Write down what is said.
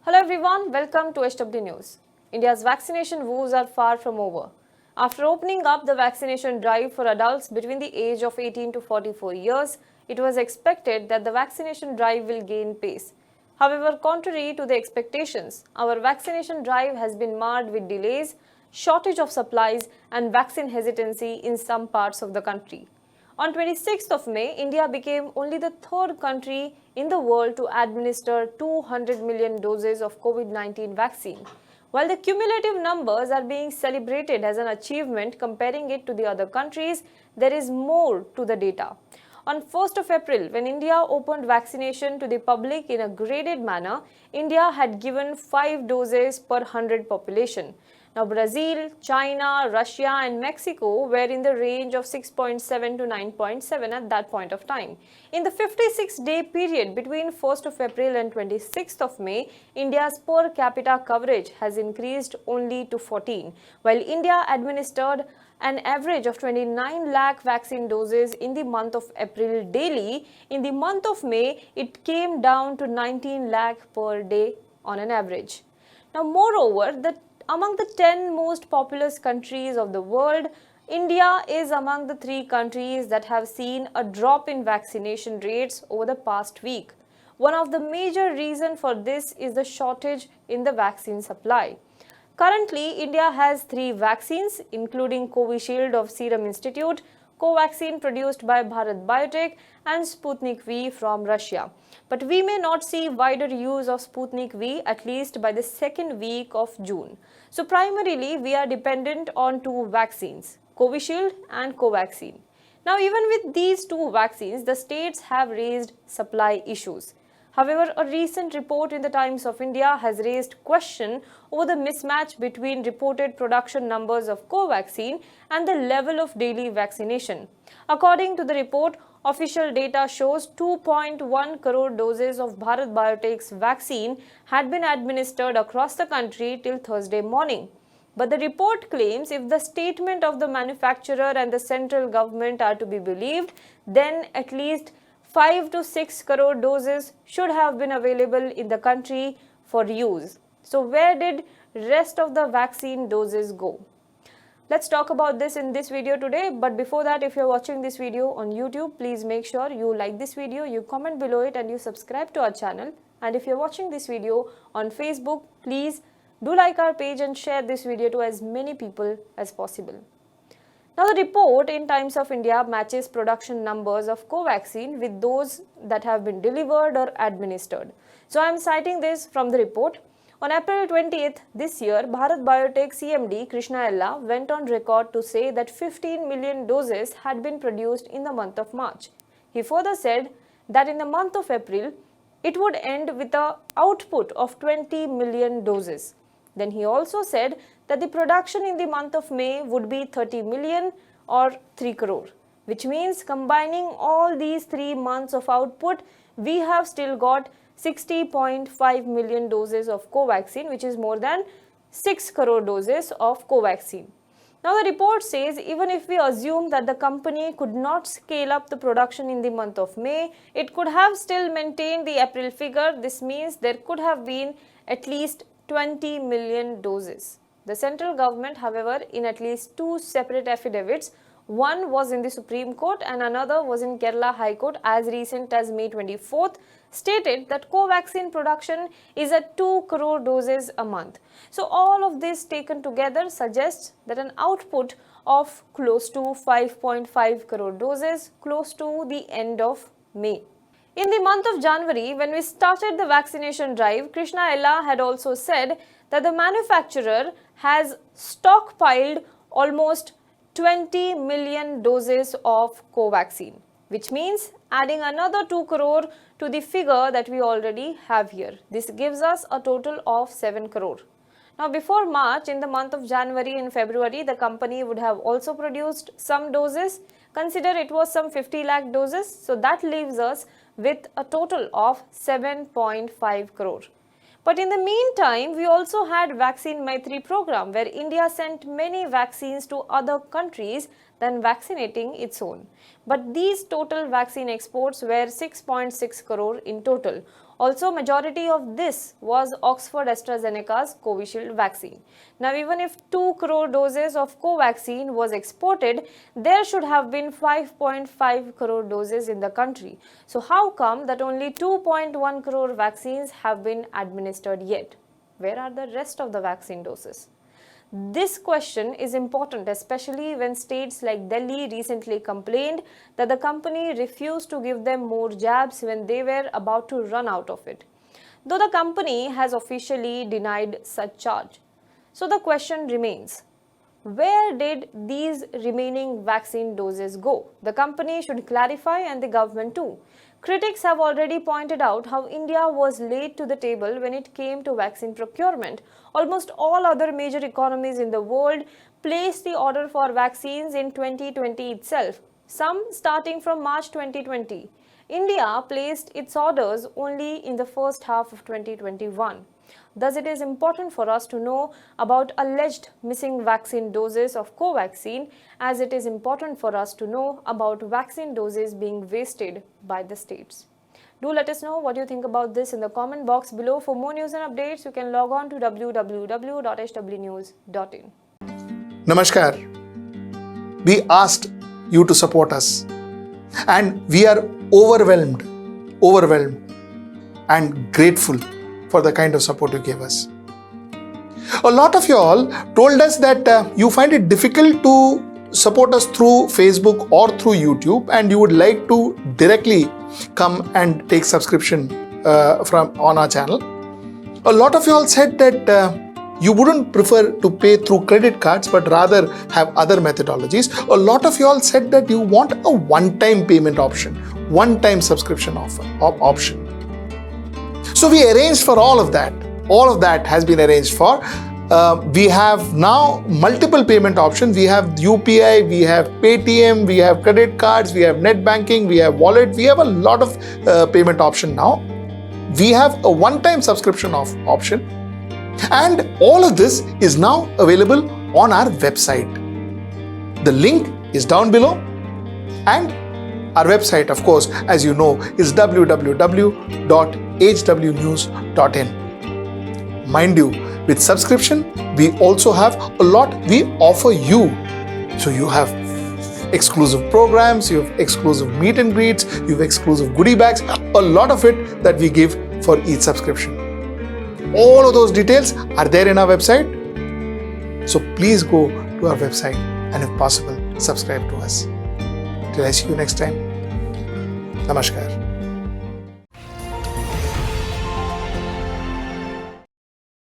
Hello everyone, welcome to HW News. India's vaccination woes are far from over. After opening up the vaccination drive for adults between the age of 18 to 44 years, it was expected that the vaccination drive will gain pace. However, contrary to the expectations, our vaccination drive has been marred with delays, shortage of supplies and vaccine hesitancy in some parts of the country. On 26th of May, India became only the third country in the world to administer 200 million doses of COVID-19 vaccine. While the cumulative numbers are being celebrated as an achievement comparing it to the other countries, there is more to the data. On 1st of April, when India opened vaccination to the public in a graded manner, India had given 5 doses per 100 population. Now, Brazil, China, Russia and Mexico were in the range of 6.7 to 9.7 at that point of time. In the 56-day period between 1st of April and 26th of May, India's per capita coverage has increased only to 14, while India administered an average of 29 lakh vaccine doses in the month of April daily. In the month of May, it came down to 19 lakh per day on an average. Now, moreover, among the 10 most populous countries of the world, India is among the 3 countries that have seen a drop in vaccination rates over the past week. One of the major reasons for this is the shortage in the vaccine supply. Currently, India has 3 vaccines, including Covishield of Serum Institute, Covaxin produced by Bharat Biotech and Sputnik V from Russia. But we may not see wider use of Sputnik V at least by the second week of June. So primarily, we are dependent on 2 vaccines, Covishield and Covaxin. Now, even with these 2 vaccines, the states have raised supply issues. However, a recent report in the Times of India has raised question over the mismatch between reported production numbers of Covaxin and the level of daily vaccination. According to the report, official data shows 2.1 crore doses of Bharat Biotech's vaccine had been administered across the country till Thursday morning. But the report claims if the statement of the manufacturer and the central government are to be believed, then at least 5 to 6 crore doses should have been available in the country for use. So where did rest of the vaccine doses go? Let's talk about this in this video today. But before that, if you're watching this video on YouTube, please make sure you like this video, you comment below it and you subscribe to our channel. And if you're watching this video on Facebook, please do like our page and share this video to as many people as possible. Now, the report in Times of India matches production numbers of Covaxin with those that have been delivered or administered. So, I am citing this from the report. On April 20th this year, Bharat Biotech CMD Krishna Ella went on record to say that 15 million doses had been produced in the month of March. He further said that in the month of April, it would end with an output of 20 million doses. Then he also said that the production in the month of May would be 30 million or 3 crore, which means combining all these 3 months of output, we have still got 60.5 million doses of Covaxin, which is more than 6 crore doses of Covaxin. Now, the report says even if we assume that the company could not scale up the production in the month of May, it could have still maintained the April figure. This means there could have been at least 20 million doses. The central government, however, in at least 2 separate affidavits, one was in the Supreme Court and another was in Kerala High Court as recent as May 24th, stated that Covaxin production is at 2 crore doses a month. So all of this taken together suggests that an output of close to 5.5 crore doses close to the end of May. In the month of January, when we started the vaccination drive, Krishna Ella had also said that the manufacturer has stockpiled almost 20 million doses of Covaxin, which means adding another 2 crore to the figure that we already have here. This gives us a total of 7 crore. Now, before March, in the month of January and February, the company would have also produced some doses. Consider it was some 50 lakh doses. So, that leaves us with a total of 7.5 crore. But in the meantime, we also had Vaccine Maitri program where India sent many vaccines to other countries than vaccinating its own. But these total vaccine exports were 6.6 crore in total. Also, majority of this was Oxford AstraZeneca's Covishield vaccine. Now, even if 2 crore doses of Covaxin was exported, there should have been 5.5 crore doses in the country. So, how come that only 2.1 crore vaccines have been administered yet? Where are the rest of the vaccine doses? This question is important, especially when states like Delhi recently complained that the company refused to give them more jabs when they were about to run out of it, though the company has officially denied such charge. So the question remains, where did these remaining vaccine doses go? The company should clarify, and the government too. Critics have already pointed out how India was late to the table when it came to vaccine procurement. Almost all other major economies in the world placed the order for vaccines in 2020 itself, some starting from March 2020. India placed its orders only in the first half of 2021. Thus, it is important for us to know about alleged missing vaccine doses of Covaxin, as it is important for us to know about vaccine doses being wasted by the states. Do let us know what you think about this in the comment box below. For more news and updates, you can log on to www.hwnews.in. Namaskar. We asked you to support us, and we are overwhelmed and grateful for the kind of support you gave us. A lot of you all told us that you find it difficult to support us through Facebook or through YouTube, and you would like to directly come and take subscription on our channel. A lot of you all said that you wouldn't prefer to pay through credit cards but rather have other methodologies. A lot of you all said that you want a one-time payment option, one-time subscription option. So we arranged for all of that. All of that has been arranged for. We have now multiple payment options. We have UPI, we have Paytm, we have credit cards, we have net banking, we have wallet. We have a lot of payment option now. We have a one-time subscription option. And all of this is now available on our website. The link is down below. And our website, of course, as you know, is www.hwnews.in. Mind you, with subscription, we also have a lot we offer you. So you have exclusive programs, you have exclusive meet and greets, you have exclusive goodie bags, a lot of it that we give for each subscription. All of those details are there in our website. So please go to our website and if possible, subscribe to us. Till I see you next time. Namaskar.